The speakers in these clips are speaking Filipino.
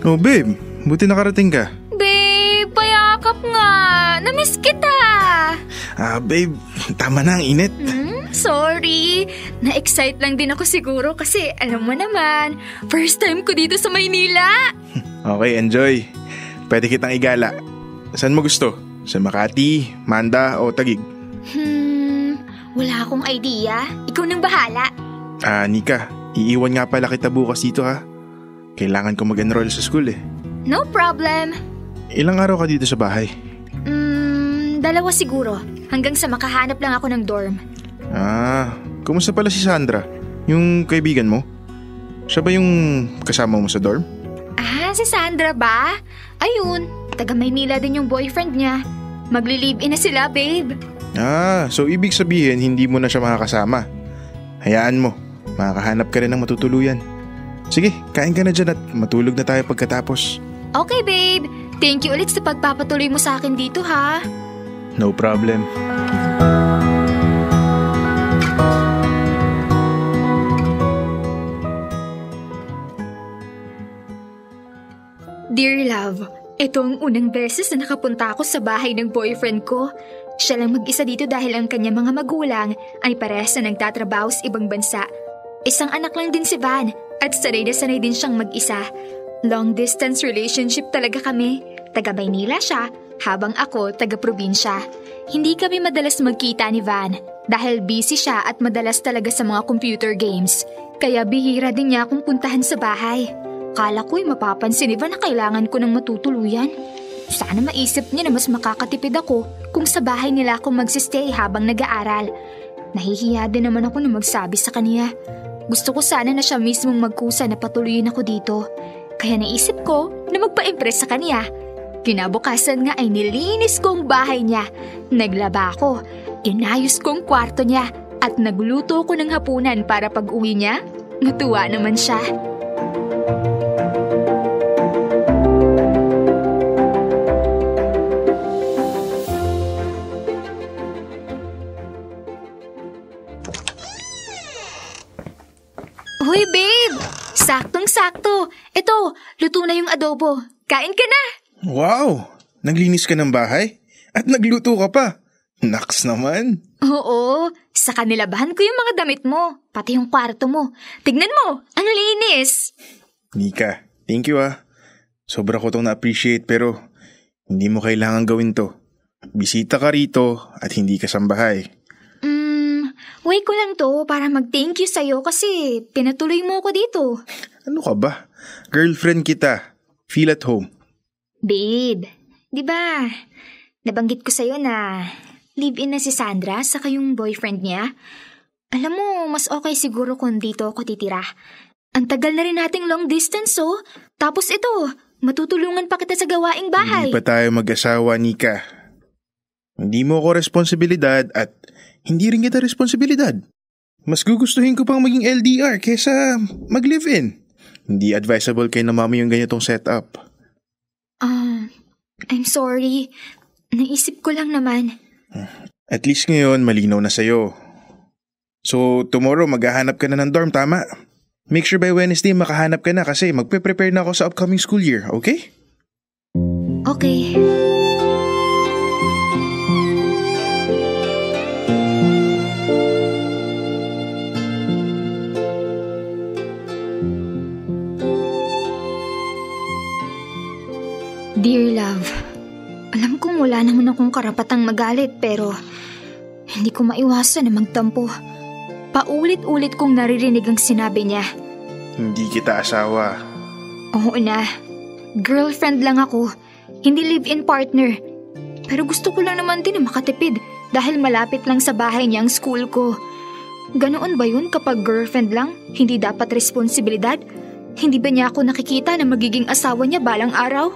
Oh babe, buti nakarating ka. Babe, payakap nga. Namiss kita. Babe, tama na ang init. Sorry. Na-excite lang din ako siguro kasi alam mo naman, first time ko dito sa Maynila. Okay, enjoy. Pwede kitang igala. Saan mo gusto? Sa Makati, Manda o Taguig? Wala akong idea. Ikaw nang bahala. Nika, iiwan nga pala kita bukas dito ha. Kailangan ko mag-enroll sa school eh. No problem. Ilang araw ka dito sa bahay? 2 siguro. Hanggang sa makahanap lang ako ng dorm. Kumusta pala si Sandra? Yung kaibigan mo? Siya ba yung kasama mo sa dorm? Si Sandra ba? Ayun, taga Maynila din yung boyfriend niya. Magli-live-in na sila, babe. So ibig sabihin hindi mo na siya makakasama. Hayaan mo, makakahanap ka rin ng matutuluyan. Sige, kain ka na dyan at matulog na tayo pagkatapos. Okay, babe. Thank you ulit sa pagpapatuloy mo sa akin dito, ha? No problem. Dear love, ito ang unang beses na nakapunta ako sa bahay ng boyfriend ko. Siya lang mag-isa dito dahil ang kanyang mga magulang ay parehas na nagtatrabaho sa ibang bansa. Isang anak lang din si Van at sanay na sanay din siyang mag-isa. Long distance relationship talaga kami. Taga Maynila siya habang ako taga probinsya. Hindi kami madalas magkita ni Van dahil busy siya at madalas talaga sa mga computer games. Kaya bihira din niya akong puntahan sa bahay. Kala ko'y mapapansin ni Van na kailangan ko ng matutuluyan. Sana maisip niya na mas makakatipid ako kung sa bahay nila ako magsistay habang nag-aaral. Nahihiya din naman ako na magsabi sa kanya. Gusto ko sana na siya mismong magkusa na patuloyin ako dito. Kaya naisip ko na magpa-impress sa kanya. Kinabukasan nga ay nilinis ko ang bahay niya. Naglaba ako, inayos ko ang kwarto niya at nagluto ko ng hapunan para pag-uwi niya. Natuwa naman siya. Hoy babe! Saktong-sakto. Ito, luto na yung adobo. Kain ka na! Wow! Naglinis ka ng bahay? At nagluto ka pa? Naks naman! Oo, sa kanilabahan ko yung mga damit mo. Pati yung kwarto mo. Tignan mo, ang linis! Nika, thank you Sobra ko itong na-appreciate pero hindi mo kailangan gawin to. Bisita ka rito at hindi ka sambahay. Way ko lang to para mag-thank you sa'yo kasi pinatuloy mo ako dito. Ano ka ba? Girlfriend kita. Feel at home. Babe, di ba nabanggit ko sa'yo na live-in na si Sandra saka yung boyfriend niya? Alam mo, mas okay siguro kung dito ako titira. Ang tagal na rin nating long distance Tapos ito, matutulungan pa kita sa gawaing bahay. Hindi pa tayo mag-asawa, Nika. Hindi mo ako responsibilidad at hindi rin kita responsibilidad. Mas gugustuhin ko pang maging LDR kesa mag-live-in. Hindi advisable kay na mami yung ganitong setup. I'm sorry. Naisip ko lang naman. At least ngayon malinaw na sa'yo. So tomorrow maghahanap ka na ng dorm, tama? Make sure by Wednesday makahanap ka na kasi magpe-prepare na ako sa upcoming school year, okay? Okay. Dear love, alam kong wala naman akong karapatang magalit pero hindi ko maiwasan na magtampo. Paulit-ulit kong naririnig ang sinabi niya. Hindi kita asawa. Oo na, girlfriend lang ako, hindi live-in partner. Pero gusto ko lang naman din na makatipid dahil malapit lang sa bahay niya ang school ko. Ganoon ba yun kapag girlfriend lang, hindi dapat responsibilidad? Hindi ba niya ako nakikita na magiging asawa niya balang araw?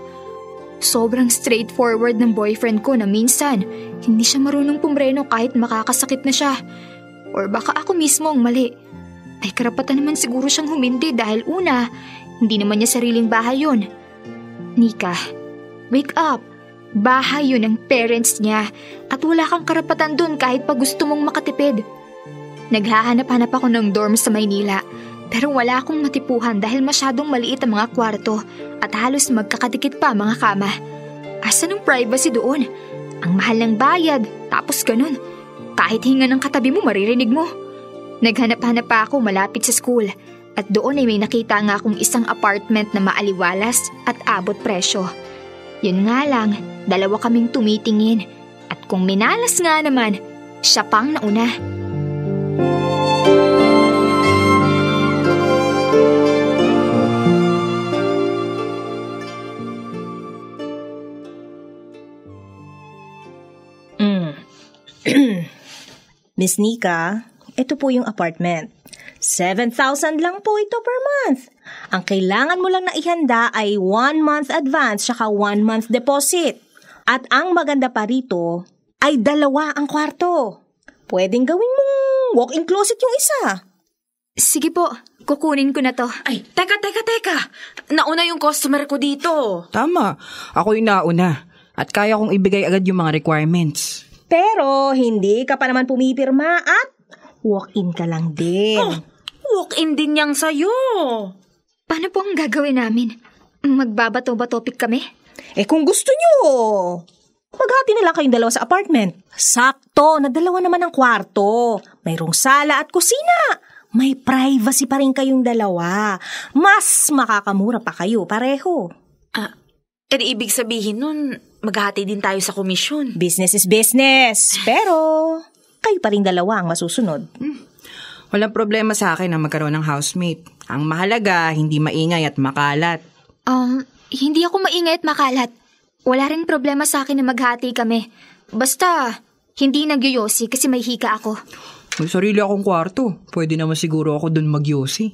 Sobrang straightforward ng boyfriend ko na minsan hindi siya marunong pumreno kahit makakasakit na siya. Or baka ako mismo ang mali. May karapatan naman siguro siyang humindi dahil una, hindi naman niya sariling bahay yun. Nika, wake up. Bahay yun ng parents niya at wala kang karapatan dun kahit pa gusto mong makatipid. Naghahanap-hanap ako ng dorm sa Maynila Pero wala akong matipuhan dahil masyadong maliit ang mga kwarto at halos magkakadikit pa ang mga kama. Asan ang privacy doon? Ang mahal ng bayad, tapos ganun. Kahit hinga ng katabi mo, maririnig mo. Naghanap-hanap pa ako malapit sa school at doon ay may nakita nga akong isang apartment na maaliwalas at abot presyo. Yun nga lang, 2 kaming tumitingin at kung minalas nga naman, siya pang nauna. Miss Nika, ito po yung apartment. 7,000 lang po ito per month. Ang kailangan mo lang na ihanda ay 1 month advance saka 1 month deposit. At ang maganda pa rito ay 2 ang kwarto. Pwedeng gawin mong walk-in closet yung isa. Sige po, kukunin ko na to. Ay, teka. Nauna yung customer ko dito. Tama, ako yung nauna. At kaya kong ibigay agad yung mga requirements. Pero hindi ka pa naman pumipirma at walk-in ka lang din. Walk-in din yang sa'yo. Paano po ang gagawin namin? Magbabato-ba topic kami? Kung gusto nyo, maghati na lang kayong 2 sa apartment. Sakto, na 2 naman ang kwarto. Mayroong sala at kusina. May privacy pa rin kayong 2. Mas makakamura pa kayo pareho. Ibig sabihin nun, maghati din tayo sa komisyon. Business is business. Pero, kayo pa rin 2 ang masusunod. Walang problema sa akin na magkaroon ng housemate. Ang mahalaga, hindi maingay at makalat. Hindi ako maingay at makalat. Wala ring problema sa akin na maghati kami. Basta, hindi nagyoyosi kasi may hika ako. May sarili akong kwarto. Pwede naman siguro ako dun magyosi.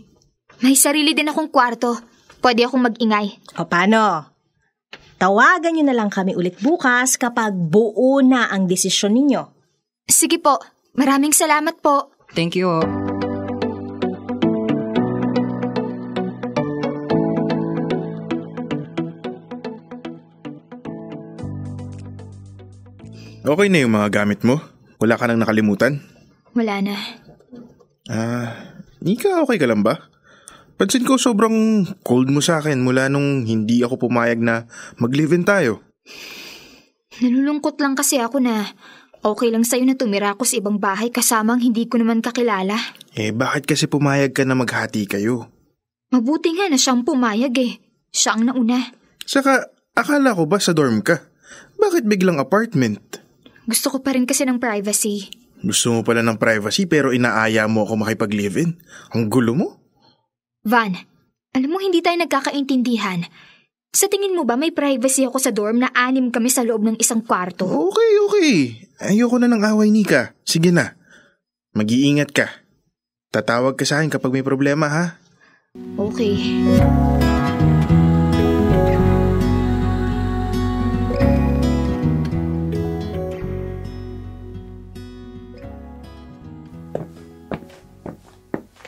May sarili din akong kwarto. Pwede akong mag-ingay. O paano? Tawagan nyo na lang kami ulit bukas kapag buo na ang desisyon ninyo. Sige po. Maraming salamat po. Thank you. Okay na yung mga gamit mo? Wala ka nang nakalimutan? Wala na. Nika, okay ka lang ba? Pansin ko sobrang cold mo sa akin mula nung hindi ako pumayag na mag-live-in tayo. Nalulungkot lang kasi ako na okay lang sa'yo na tumira ako sa ibang bahay kasamang hindi ko naman kakilala. Bakit kasi pumayag ka na maghati kayo? Mabuti nga na siyang pumayag Siya ang nauna. Saka, akala ko ba sa dorm ka? Bakit biglang apartment? Gusto ko pa rin kasi ng privacy. Gusto mo pala ng privacy pero inaaya mo ako makipag-live-in? Ang gulo mo? Van, alam mo hindi tayo nagkakaintindihan. Sa tingin mo ba may privacy ako sa dorm na 6 kami sa loob ng isang kwarto? Okay. Ayoko na ng away, Nika. Sige na. Mag-iingat ka. Tatawag ka sa akin kapag may problema, ha? Okay.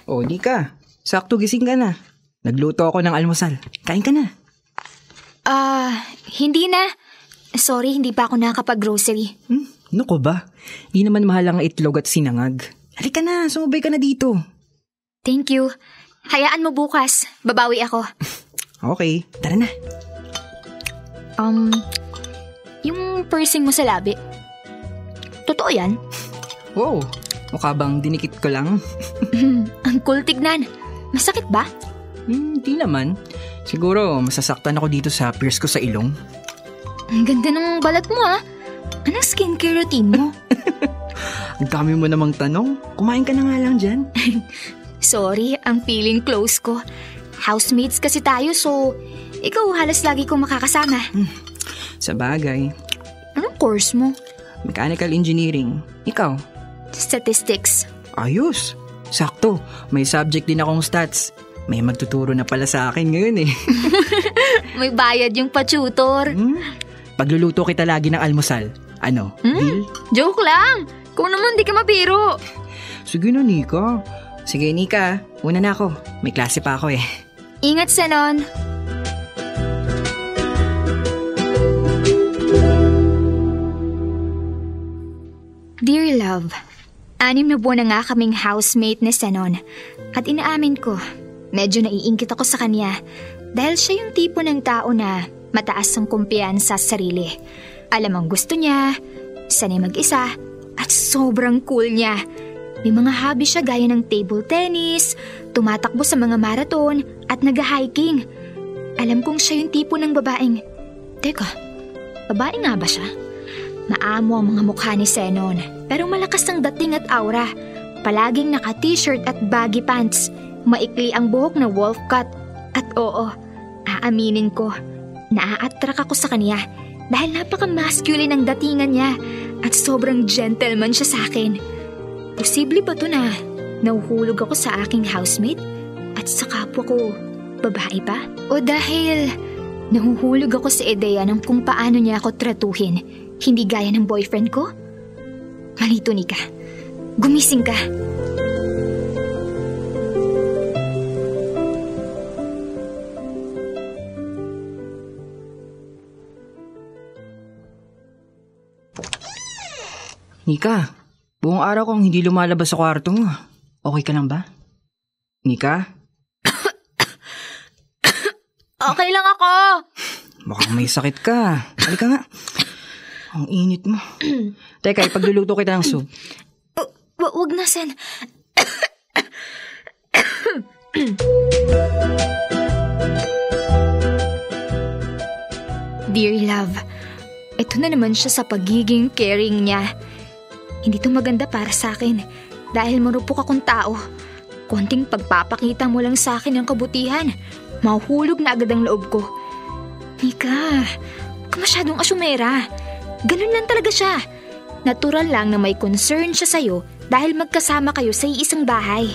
O, Nika. Sakto gising ka na. Nagluto ako ng almusal. Kain ka na. Hindi na. Sorry, hindi pa ako nakakapag-grocery. Naku ba? Hindi naman mahal ang itlog at sinangag. Halika na, sumabay ka na dito. Thank you. Hayaan mo bukas. Babawi ako. Okay, tara na. Yung piercing mo sa labi. Totoo yan? Wow, mukha bang dinikit ko lang? Ang cool tignan. Masakit ba? Hindi naman. Siguro masasaktan ako dito sa pierce ko sa ilong. Ang ganda ng balat mo Anong skincare routine mo? Ang dami mo namang tanong. Kumain ka na nga lang dyan. Sorry, ang feeling close ko. Housemates kasi tayo so ikaw halos lagi kong makakasama. Sa bagay. Anong course mo? Mechanical engineering. Ikaw? Statistics. Ayos. Sakto. May subject din akong stats. May magtuturo na pala sa akin ngayon May bayad yung pa-tutor. Pagluluto kita lagi ng almusal. Ano? Deal? Joke lang. Kung naman di ka mabiro. Sige na, Nika. Sige, Nika. Una na ako. May klase pa ako Ingat sa nun. Dear love, 6 na buwan na nga kaming housemate ni Zenon. At inaamin ko, medyo naiingkit ako sa kanya dahil siya yung tipo ng tao na mataas ang kumpiyansa sa sarili. Alam ang gusto niya, sanay mag-isa, at sobrang cool niya. May mga hobby siya gaya ng table tennis, tumatakbo sa mga marathon, at nag-hiking. Alam kong siya yung tipo ng babaeng... Teka, babae nga ba siya? Maamo ang mga mukha ni Zenon, pero malakas ang dating at aura. Palaging naka-t-shirt at baggy pants. Maikli ang buhok na wolf cut. At oo, aaminin ko, naa-attract ako sa kanya dahil napaka-masculine ang datingan niya at sobrang gentleman siya sa akin. Posible ba to na nahuhulog ako sa aking housemate at sa kapwa ko babae pa? O dahil nahuhulog ako sa ideya ng kung paano niya ako tratuhin, hindi gaya ng boyfriend ko? Malito, Nika. Gumising ka. Nika, buong araw kong hindi lumalabas sa kwarto mo. Okay ka lang ba? Nika? Okay lang ako. Mukhang may sakit ka. Halika nga. Ang init mo. Teka, ipagluluto kita ng soup. Wag na, Sen. Dear love, ito na naman siya sa pagiging caring niya. Hindi to maganda para sa akin dahil marupok akong tao. Konting pagpapakita mo lang sa akin ng kabutihan, mahuhulog na agad ang loob ko. Nika, huwag ka masyadong asumera. Ganun lang talaga siya. Natural lang na may concern siya sa'yo dahil magkasama kayo sa iisang bahay.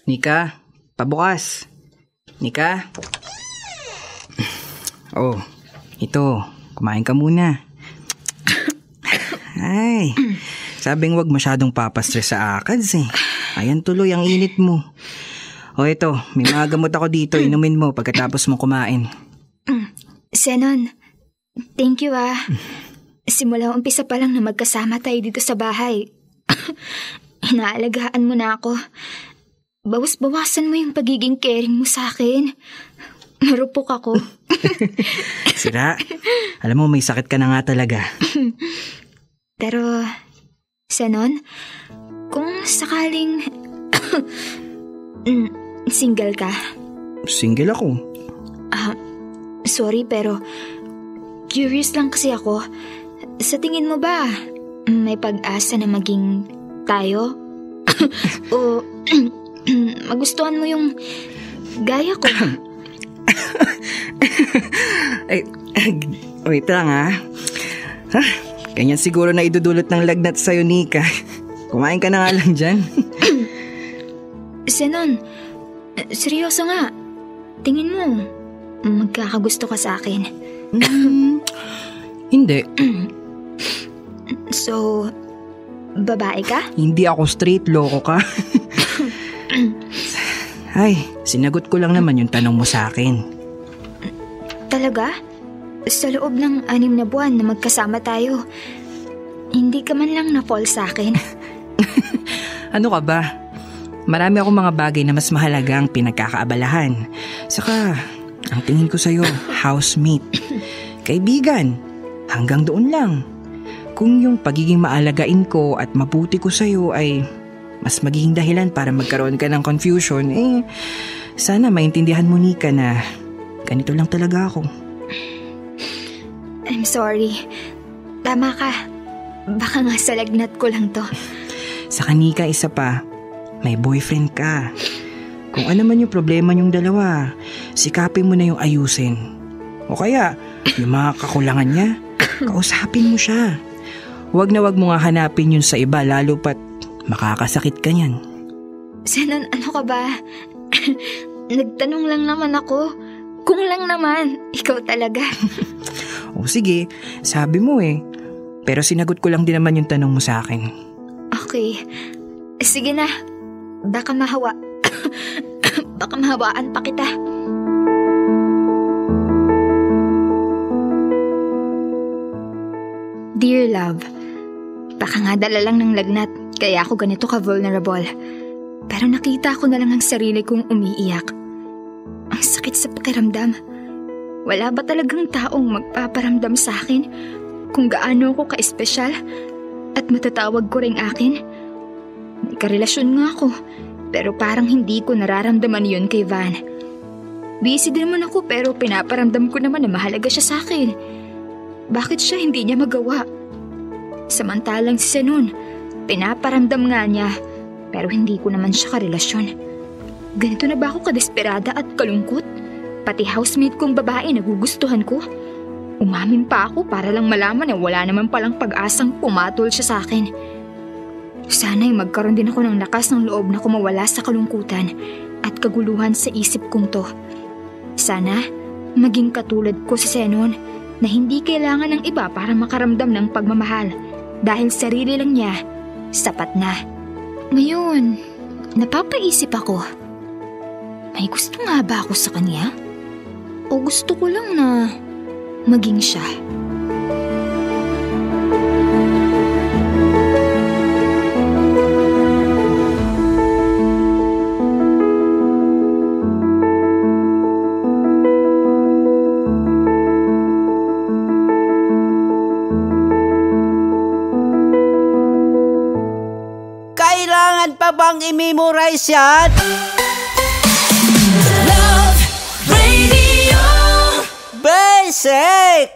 Nika, pabukas. Nika? Oh, ito. Kumain ka muna. Ay, sabing wag masyadong papastress sa akads eh. Ayan tuloy ang init mo. O ito, may mga gamot ako dito. Inumin mo pagkatapos mo kumain. Zenon, thank you ah. Simula umpisa pa lang na magkasama tayo dito sa bahay. Inaalagaan mo na ako. Bawas-bawasan mo yung pagiging caring mo sa akin. Marupok ako. Sira, alam mo may sakit ka na nga talaga. Pero, Zenon, kung sakaling single ka? Single ako. Sorry pero curious lang kasi ako. Sa tingin mo ba may pag-asa na maging tayo? O magustuhan mo yung gaya ko? Ay, wait lang ha. Ganyan siguro na idudulot ng lagnat sa'yo, Nika. Kumain ka na nga lang dyan. Zenon, seryoso nga. Tingin mo, magkakagusto ka sa akin? Hindi. So, babae ka? Hindi ako straight, loko ka. Ay, sinagot ko lang naman yung tanong mo sa akin. Talaga? Sa loob ng 6 na buwan na magkasama tayo, hindi ka man lang na-fall sa akin? Ano ka ba? Marami akong mga bagay na mas mahalaga ang pinagkakaabalahan. Saka, ang tingin ko sa'yo, housemate. Kaibigan, hanggang doon lang. Kung yung pagiging maalagain ko at mabuti ko sa'yo ay mas magiging dahilan para magkaroon ka ng confusion, sana maintindihan mo, Nika, na ganito lang talaga ako. I'm sorry. Tama ka. Baka nga sa lagnat ko lang to. Sa Nika, isa pa, may boyfriend ka. Kung ano man yung problema niyong dalawa, sikapin mo na yung ayusin. O kaya, yung mga kakulangan niya, kausapin mo siya. Huwag na huwag mo nga hanapin yun sa iba, lalo pat makakasakit ka niyan. Zenon, ano ka ba? Nagtanong lang naman ako. Kung lang naman, ikaw talaga. O sige, sabi mo eh. Pero sinagot ko lang din naman yung tanong mo sa akin. Okay. Sige na. Baka mahawaan pa kita. Dear love, baka nga dala lang ng lagnat kaya ako ganito ka-vulnerable. Pero nakita ko na lang ang sarili kong umiiyak. Ang sakit sa pakiramdam. Wala ba talagang taong magpaparamdam sa akin kung gaano ako ka-espesyal at matatawag ko ring akin? May karelasyon nga ako, pero parang hindi ko nararamdaman yun kay Van. Busy din naman ako pero pinaparamdam ko naman na mahalaga siya sa akin. Bakit siya hindi niya magawa? Samantalang si Zenon, pinaparamdam nga niya pero hindi ko naman siya karelasyon. Ganito na ba ako kadesperada at kalungkot? Pati housemate kong babae nagugustuhan ko. Umamin pa ako para lang malaman na wala naman palang pag-asang pumatol siya sa akin. Sana'y magkaroon din ako ng lakas ng loob na kumawala sa kalungkutan at kaguluhan sa isip kong to. Sana maging katulad ko si Zenon na hindi kailangan ng iba para makaramdam ng pagmamahal dahil sarili lang niya sapat na. Ngayon, napapaisip ako, may gusto nga ba ako sa kanya? O gusto ko lang na maging siya? Kailangan pa bang i-memorize yan? Love Radio Basic!